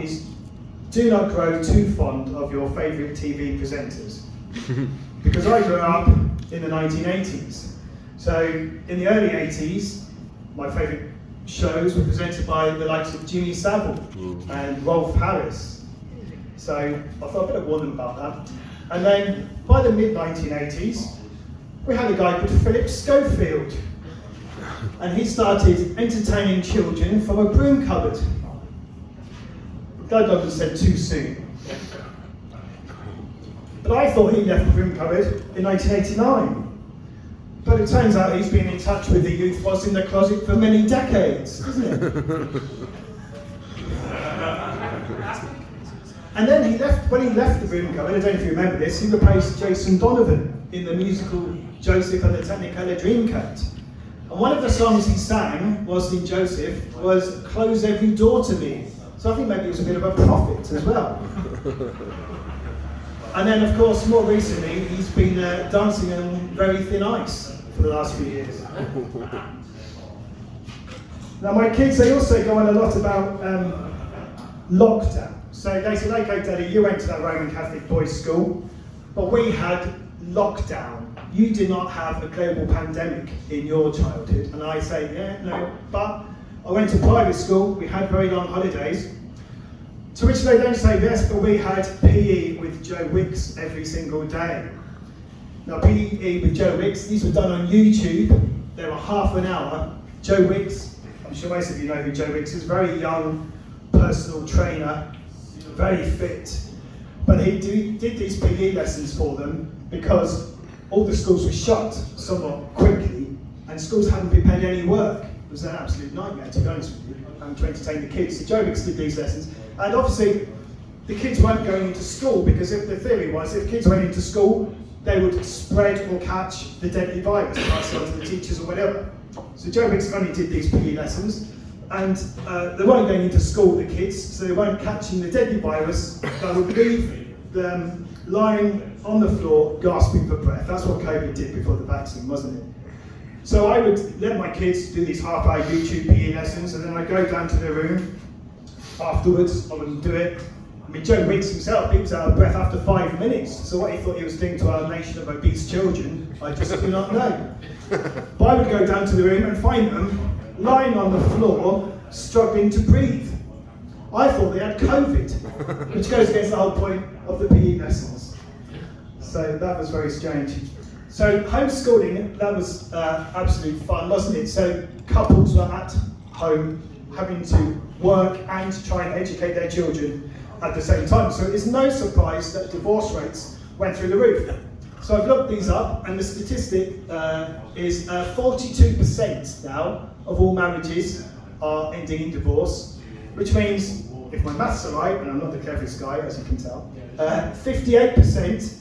is do not grow too fond of your favourite TV presenters. Because I grew up in the 1980s. So in the early 80s, my favourite shows were presented by the likes of Jimmy Savile and Rolf Harris. So I thought I'd better warn them about that. And then by the mid-1980s, we had a guy called Philip Schofield. And he started entertaining children from a broom cupboard. God love said too soon. But I thought he left the broom cupboard in 1989. But it turns out he's been in touch with the youth whilst in the closet for many decades, isn't it? And then when he left the broom cupboard, I don't know if you remember this, he replaced Jason Donovan in the musical Joseph and the Technicolor Dreamcoat. And one of the songs he sang in Joseph was Close Every Door to Me. So I think maybe he was a bit of a prophet as well. And then, of course, more recently, he's been dancing on very thin ice for the last few years. Now, my kids, they also go on a lot about lockdown. So they said, okay, Daddy, you went to that Roman Catholic boys' school, but we had lockdown. You did not have a global pandemic in your childhood. And I say, yeah, no, but I went to private school, we had very long holidays. To which they don't say, yes, but we had PE with Joe Wicks every single day. Now, PE with Joe Wicks, these were done on YouTube. They were half an hour. Joe Wicks, I'm sure most of you know who Joe Wicks is, very young personal trainer, very fit. But he did these PE lessons for them because all the schools were shut somewhat quickly and schools hadn't been paid any work. It was an absolute nightmare, to be honest with you, to entertain the kids. So Joe Wicks did these lessons. And obviously, the kids weren't going into school because the theory was if kids went into school, they would spread or catch the deadly virus, pass it on to the teachers or whatever. So Joe Wicks only did these PE lessons, and they weren't going into school, the kids, so they weren't catching the deadly virus. That would leave them lying on the floor, gasping for breath. That's what COVID did before the vaccine, wasn't it? So I would let my kids do these half-hour YouTube PE lessons, and then I'd go down to their room. Afterwards, I wouldn't do it. I mean, Joe Wicks himself, he was out of breath after 5 minutes. So what he thought he was doing to our nation of obese children, I just do not know. But I would go down to the room and find them lying on the floor, struggling to breathe. I thought they had COVID, which goes against the whole point of the PE lessons. So that was very strange. So homeschooling, that was absolute fun, wasn't it? So couples were at home having to work and try and educate their children at the same time. So it's no surprise that divorce rates went through the roof. So I've looked these up, and the statistic is 42% now of all marriages are ending in divorce, which means, if my maths are right, and I'm not the cleverest guy, as you can tell, 58%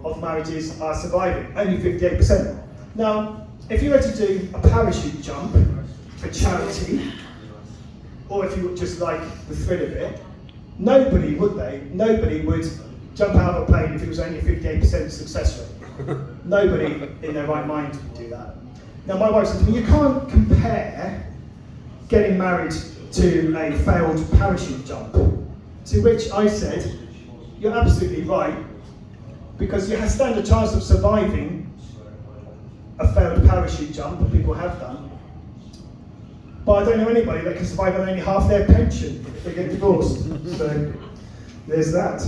of marriages are surviving, only 58%. Now, if you were to do a parachute jump for charity, or if you would just like the thrill of it, nobody would jump out of a plane if it was only a 58% success rate. Nobody in their right mind would do that. Now my wife said to me, you can't compare getting married to a failed parachute jump. To which I said, you're absolutely right, because you stand a chance of surviving a failed parachute jump, and people have done. But I don't know anybody that can survive on only half their pension if they get divorced. So there's that.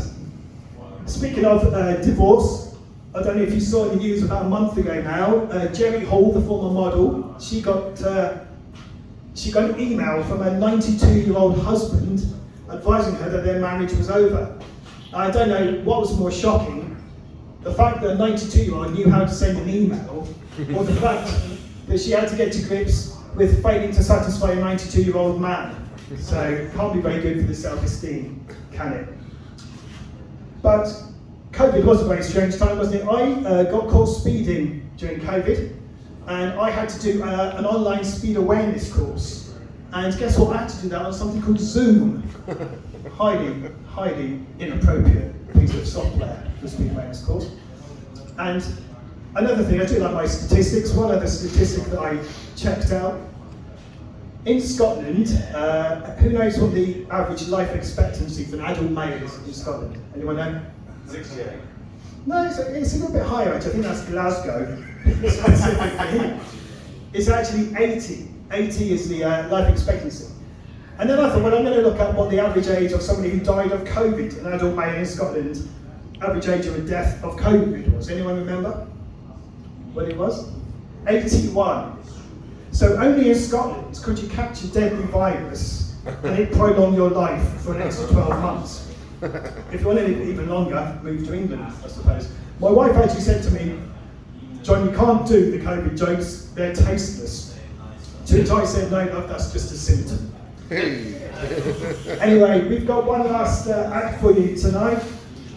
Speaking of divorce, I don't know if you saw in the news about a month ago now, Jerry Hall, the former model, she got an email from her 92-year-old husband advising her that their marriage was over. I don't know what was more shocking, the fact that a 92-year-old knew how to send an email, or the fact that she had to get to grips with failing to satisfy a 92-year-old man. So it can't be very good for the self-esteem, can it? But COVID was a very strange time, wasn't it? I got caught speeding during COVID, and I had to do an online speed awareness course. And guess what? I had to do that on something called Zoom. Highly inappropriate piece of software for speed awareness course. And another thing, I do like my statistics. One other statistic that I checked out In Scotland, who knows what the average life expectancy for an adult male is in Scotland? Anyone know? 68. No, it's a little bit higher actually. I think that's Glasgow specifically. It's actually 80. 80 is the life expectancy. And then I thought, well, I'm going to look at what the average age of somebody who died of COVID, an adult male in Scotland, average age of a death of COVID was. Anyone remember what it was? 81. So only in Scotland could you catch a deadly virus and it prolong your life for an extra 12 months. If you want to live even longer, move to England, I suppose. My wife actually said to me, John, you can't do the COVID jokes, they're tasteless. To which I said, no, love, that's just a symptom. Anyway, we've got one last act for you tonight.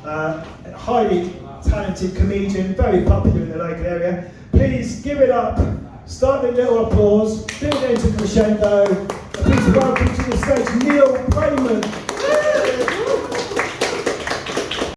A highly talented comedian, very popular in the local area. Please give it up. Start with a little applause. Build into crescendo. Please welcome to the stage Neil Brayman.